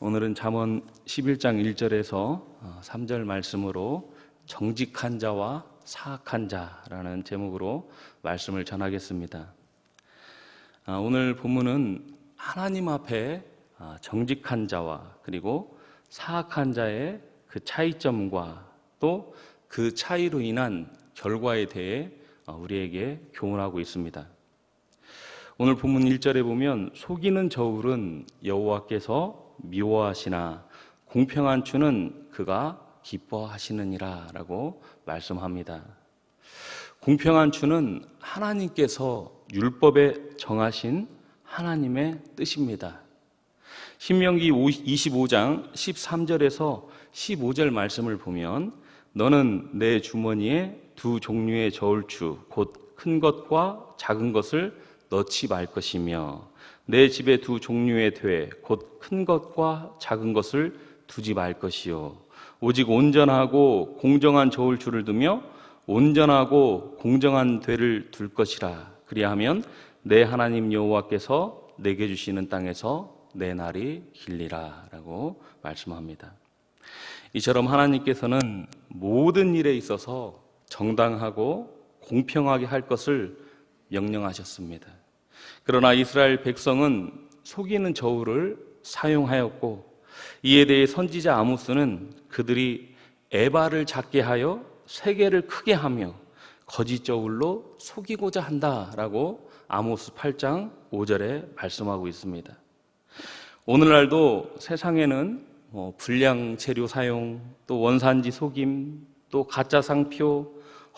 오늘은 잠언 11장 1절에서 3절 말씀으로 정직한 자와 사악한 자라는 제목으로 말씀을 전하겠습니다. 오늘 본문은 하나님 앞에 정직한 자와 그리고 사악한 자의 그 차이점과 또 그 차이로 인한 결과에 대해 우리에게 교훈하고 있습니다. 오늘 본문 1절에 보면 속이는 저울은 여호와께서 미워하시나 공평한 추는 그가 기뻐하시느니라 라고 말씀합니다. 공평한 추는 하나님께서 율법에 정하신 하나님의 뜻입니다. 신명기 25장 13절에서 15절 말씀을 보면 너는 내 주머니에 두 종류의 저울추 곧 큰 것과 작은 것을 넣지 말 것이며 내 집에 두 종류의 되 곧 큰 것과 작은 것을 두지 말 것이요 오직 온전하고 공정한 저울추를 두며 온전하고 공정한 되를 둘 것이라. 그리하면 내 하나님 여호와께서 내게 주시는 땅에서 내 날이 길리라 라고 말씀합니다. 이처럼 하나님께서는 모든 일에 있어서 정당하고 공평하게 할 것을 명령하셨습니다. 그러나 이스라엘 백성은 속이는 저울을 사용하였고 이에 대해 선지자 아모스는 그들이 에바를 작게 하여 세계를 크게 하며 거짓 저울로 속이고자 한다라고 아모스 8장 5절에 말씀하고 있습니다. 오늘날도 세상에는 불량 재료 사용, 또 원산지 속임, 또 가짜 상표,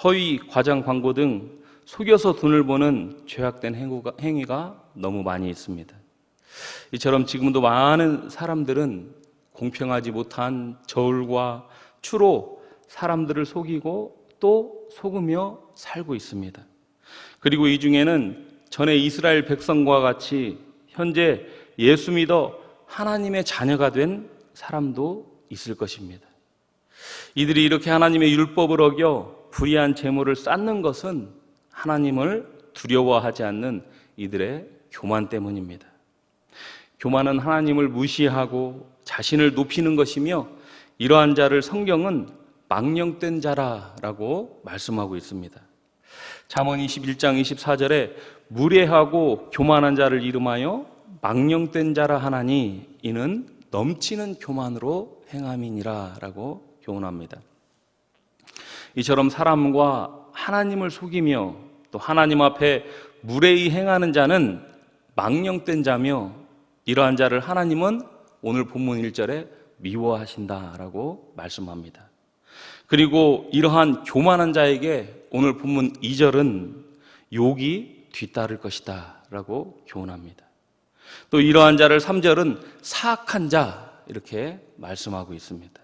허위 과장 광고 등 속여서 돈을 버는 죄악된 행위가 너무 많이 있습니다. 이처럼 지금도 많은 사람들은 공평하지 못한 저울과 추로 사람들을 속이고 또 속으며 살고 있습니다. 그리고 이 중에는 전에 이스라엘 백성과 같이 현재 예수 믿어 하나님의 자녀가 된 사람도 있을 것입니다. 이들이 이렇게 하나님의 율법을 어겨 불의한 재물을 쌓는 것은 하나님을 두려워하지 않는 이들의 교만 때문입니다. 교만은 하나님을 무시하고 자신을 높이는 것이며 이러한 자를 성경은 망령된 자라고 말씀하고 있습니다. 잠언 21장 24절에 무례하고 교만한 자를 이름하여 망령된 자라 하나니 이는 넘치는 교만으로 행함이니라 라고 교훈합니다. 이처럼 사람과 하나님을 속이며 또 하나님 앞에 무례히 행하는 자는 망령된 자며 이러한 자를 하나님은 오늘 본문 1절에 미워하신다라고 말씀합니다. 그리고 이러한 교만한 자에게 오늘 본문 2절은 욕이 뒤따를 것이다 라고 교훈합니다. 또 이러한 자를 3절은 사악한 자 이렇게 말씀하고 있습니다.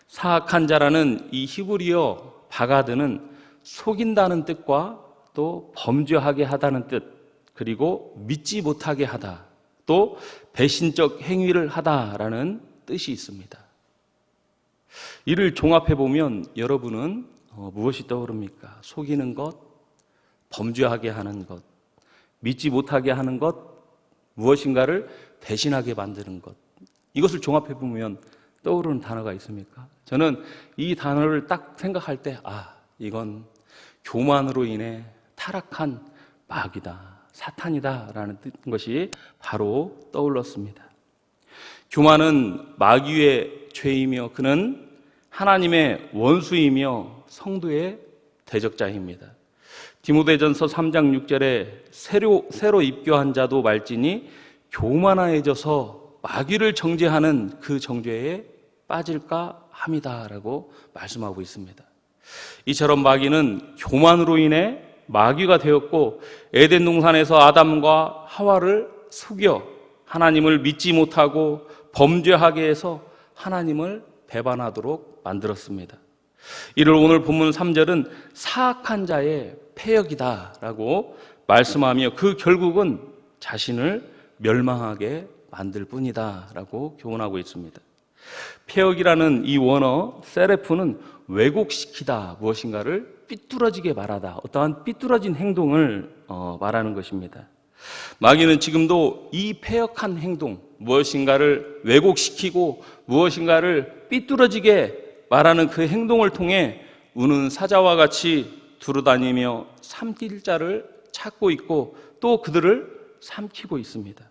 사악한 자라는 이 히브리어 바가드는 속인다는 뜻과 또 범죄하게 하다는 뜻, 그리고 믿지 못하게 하다, 또 배신적 행위를 하다라는 뜻이 있습니다. 이를 종합해 보면 여러분은 무엇이 떠오릅니까? 속이는 것, 범죄하게 하는 것, 믿지 못하게 하는 것, 무엇인가를 배신하게 만드는 것, 이것을 종합해 보면 떠오르는 단어가 있습니까? 저는 이 단어를 딱 생각할 때 이건 교만으로 인해 타락한 마귀다, 사탄이다 라는 것이 바로 떠올랐습니다. 교만은 마귀의 죄이며 그는 하나님의 원수이며 성도의 대적자입니다. 디모데전서 3장 6절에 새로 입교한 자도 말지니 교만하여져서 마귀를 정죄하는 그 정죄에 빠질까 함이다 라고 말씀하고 있습니다. 이처럼 마귀는 교만으로 인해 마귀가 되었고 에덴 동산에서 아담과 하와를 속여 하나님을 믿지 못하고 범죄하게 해서 하나님을 배반하도록 만들었습니다. 이를 오늘 본문 3절은 사악한 자의 패역이다 라고 말씀하며 그 결국은 자신을 멸망하게 만들 뿐이다 라고 교훈하고 있습니다. 패역이라는 이 원어 세레프는 왜곡시키다, 무엇인가를 삐뚤어지게 말하다, 어떠한 삐뚤어진 행동을 말하는 것입니다. 마귀는 지금도 이 패역한 행동, 무엇인가를 왜곡시키고 무엇인가를 삐뚤어지게 말하는 그 행동을 통해 우는 사자와 같이 두루다니며 삼킬 자를 찾고 있고 또 그들을 삼키고 있습니다.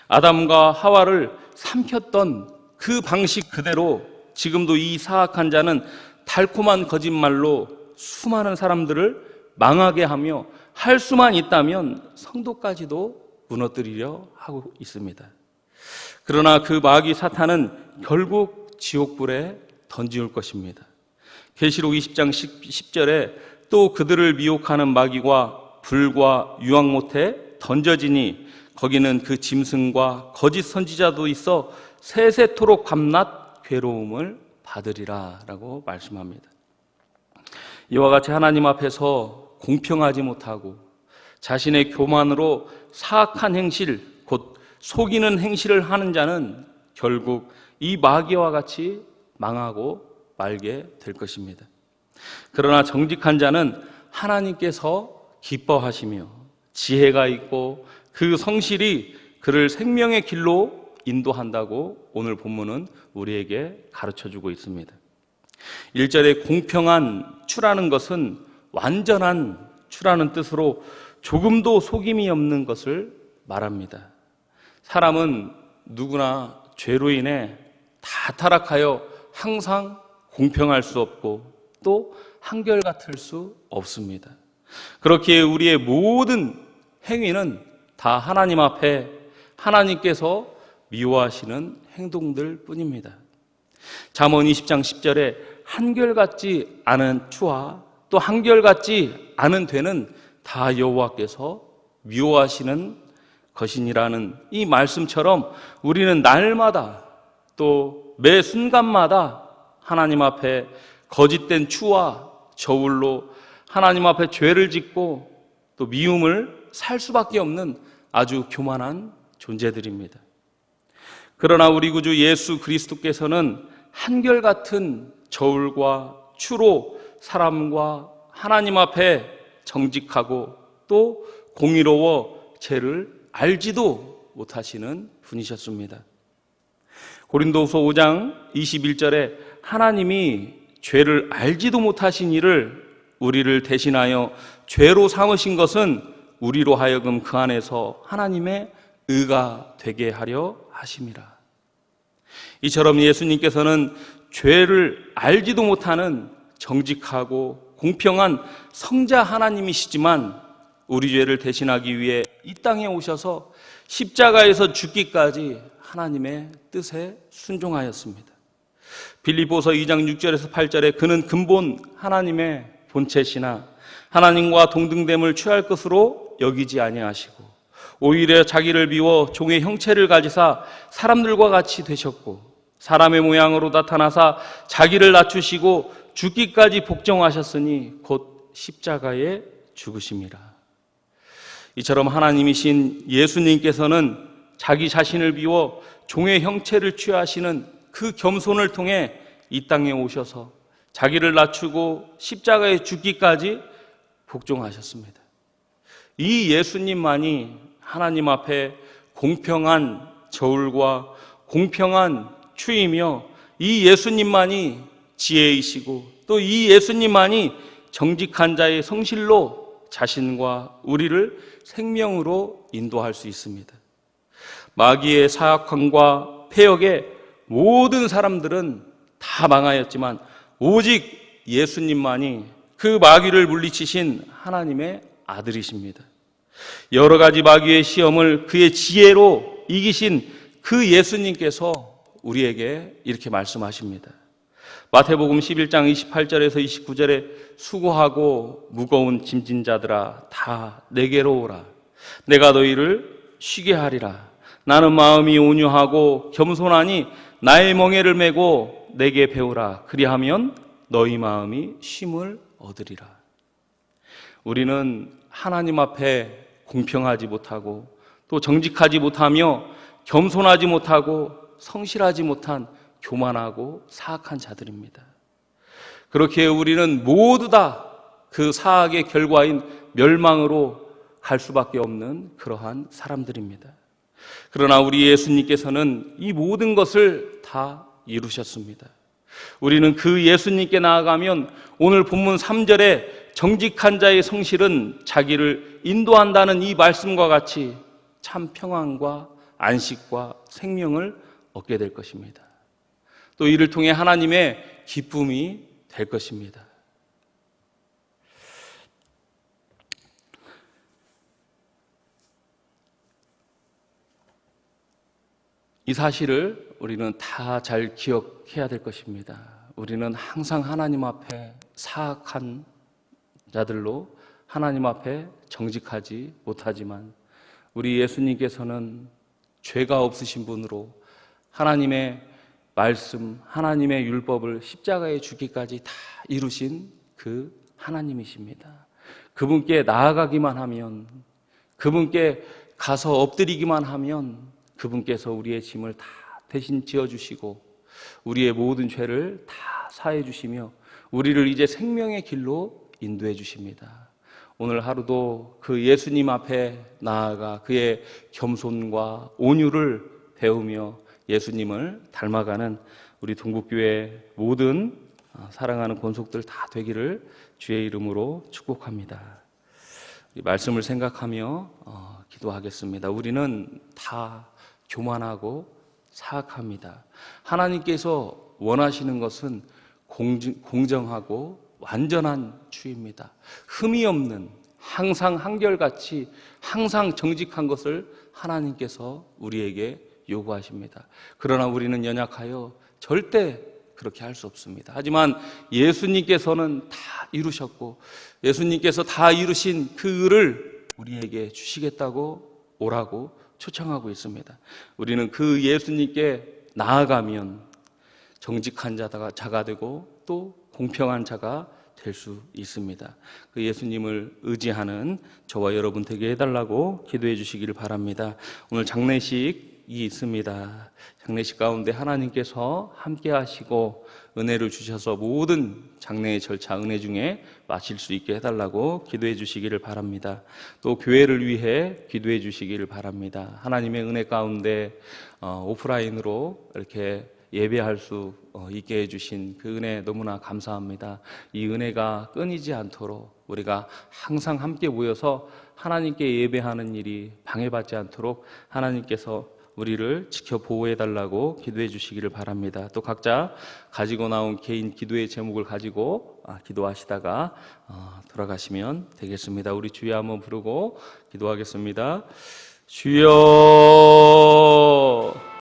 아담과 하와를 삼켰던 그 방식 그대로 지금도 이 사악한 자는 달콤한 거짓말로 수많은 사람들을 망하게 하며 할 수만 있다면 성도까지도 무너뜨리려 하고 있습니다. 그러나 그 마귀 사탄은 결국 지옥불에 던지울 것입니다. 계시록 20장 10절에 또 그들을 미혹하는 마귀가 불과 유황못에 던져지니 거기는 그 짐승과 거짓 선지자도 있어 세세토록 밤낮 괴로움을 받으리라 라고 말씀합니다. 이와 같이 하나님 앞에서 공평하지 못하고 자신의 교만으로 사악한 행실, 곧 속이는 행실을 하는 자는 결국 이 마귀와 같이 망하고 말게 될 것입니다. 그러나 정직한 자는 하나님께서 기뻐하시며 지혜가 있고 그 성실이 그를 생명의 길로 인도한다고 오늘 본문은 우리에게 가르쳐주고 있습니다. 1절에 공평한 추라는 것은 완전한 추라는 뜻으로 조금도 속임이 없는 것을 말합니다. 사람은 누구나 죄로 인해 다 타락하여 항상 공평할 수 없고 또 한결같을 수 없습니다. 그렇기에 우리의 모든 행위는 다 하나님 앞에 하나님께서 미워하시는 행동들 뿐입니다. 잠언 20장 10절에 한결같지 않은 추와 또 한결같지 않은 되는 다 여호와께서 미워하시는 것이니라는 이 말씀처럼 우리는 날마다 또 매 순간마다 하나님 앞에 거짓된 추와 저울로 하나님 앞에 죄를 짓고 또 미움을 살 수밖에 없는 아주 교만한 존재들입니다. 그러나 우리 구주 예수 그리스도께서는 한결같은 저울과 추로 사람과 하나님 앞에 정직하고 또 공의로워 죄를 알지도 못하시는 분이셨습니다. 고린도후서 5장 21절에 하나님이 죄를 알지도 못하신 이를 우리를 대신하여 죄로 삼으신 것은 우리로 하여금 그 안에서 하나님의 의가 되게 하려 하심이라. 이처럼 예수님께서는 죄를 알지도 못하는 정직하고 공평한 성자 하나님이시지만 우리 죄를 대신하기 위해 이 땅에 오셔서 십자가에서 죽기까지 하나님의 뜻에 순종하였습니다. 빌립보서 2장 6절에서 8절에 그는 근본 하나님의 본체시나 하나님과 동등됨을 취할 것으로 여기지 아니하시고 오히려 자기를 비워 종의 형체를 가지사 사람들과 같이 되셨고 사람의 모양으로 나타나사 자기를 낮추시고 죽기까지 복종하셨으니 곧 십자가에 죽으심이라. 이처럼 하나님이신 예수님께서는 자기 자신을 비워 종의 형체를 취하시는 그 겸손을 통해 이 땅에 오셔서 자기를 낮추고 십자가에 죽기까지 복종하셨습니다. 이 예수님만이 하나님 앞에 공평한 저울과 공평한 추이며 이 예수님만이 지혜이시고 또 이 예수님만이 정직한 자의 성실로 자신과 우리를 생명으로 인도할 수 있습니다. 마귀의 사악함과 패역에 모든 사람들은 다 망하였지만 오직 예수님만이 그 마귀를 물리치신 하나님의 아들이십니다. 여러 가지 마귀의 시험을 그의 지혜로 이기신 그 예수님께서 우리에게 이렇게 말씀하십니다. 마태복음 11장 28절에서 29절에 수고하고 무거운 짐진 자들아 다 내게로 오라. 내가 너희를 쉬게 하리라. 나는 마음이 온유하고 겸손하니 나의 멍에를 메고 내게 배우라. 그리하면 너희 마음이 쉼을 얻으리라. 우리는 하나님 앞에 공평하지 못하고 또 정직하지 못하며 겸손하지 못하고 성실하지 못한 교만하고 사악한 자들입니다. 그렇게 우리는 모두 다 그 사악의 결과인 멸망으로 갈 수밖에 없는 그러한 사람들입니다. 그러나 우리 예수님께서는 이 모든 것을 다 이루셨습니다. 우리는 그 예수님께 나아가면 오늘 본문 3절에 정직한 자의 성실은 자기를 인도한다는 이 말씀과 같이 참 평안과 안식과 생명을 얻게 될 것입니다. 또 이를 통해 하나님의 기쁨이 될 것입니다. 이 사실을 우리는 다 잘 기억해야 될 것입니다. 우리는 항상 하나님 앞에 사악한 자들로 하나님 앞에 정직하지 못하지만 우리 예수님께서는 죄가 없으신 분으로 하나님의 말씀, 하나님의 율법을 십자가에 죽기까지 다 이루신 그 하나님이십니다. 그분께 나아가기만 하면, 그분께 가서 엎드리기만 하면 그분께서 우리의 짐을 다 대신 지어주시고 우리의 모든 죄를 다 사해 주시며 우리를 이제 생명의 길로 인도해 주십니다. 오늘 하루도 그 예수님 앞에 나아가 그의 겸손과 온유를 배우며 예수님을 닮아가는 우리 동국교회 모든 사랑하는 권속들 다 되기를 주의 이름으로 축복합니다. 말씀을 생각하며 기도하겠습니다. 우리는 다 교만하고 사악합니다. 하나님께서 원하시는 것은 공정하고 완전한 주입니다. 흠이 없는, 항상 한결같이 항상 정직한 것을 하나님께서 우리에게 요구하십니다. 그러나 우리는 연약하여 절대 그렇게 할 수 없습니다. 하지만 예수님께서는 다 이루셨고 예수님께서 다 이루신 그 의를 우리에게 주시겠다고 오라고 초청하고 있습니다. 우리는 그 예수님께 나아가면 정직한 자가 되고 또 공평한 자가 될 수 있습니다. 그 예수님을 의지하는 저와 여러분 되게 해달라고 기도해 주시기를 바랍니다. 오늘 장례식이 있습니다. 장례식 가운데 하나님께서 함께 하시고 은혜를 주셔서 모든 장례의 절차 은혜 중에 마칠 수 있게 해달라고 기도해 주시기를 바랍니다. 또 교회를 위해 기도해 주시기를 바랍니다. 하나님의 은혜 가운데 오프라인으로 이렇게 예배할 수 있게 해주신 그 은혜 너무나 감사합니다. 이 은혜가 끊이지 않도록 우리가 항상 함께 모여서 하나님께 예배하는 일이 방해받지 않도록 하나님께서 우리를 지켜 보호해달라고 기도해 주시기를 바랍니다. 또 각자 가지고 나온 개인 기도의 제목을 가지고 기도하시다가 돌아가시면 되겠습니다. 우리 주여 한번 부르고 기도하겠습니다. 주여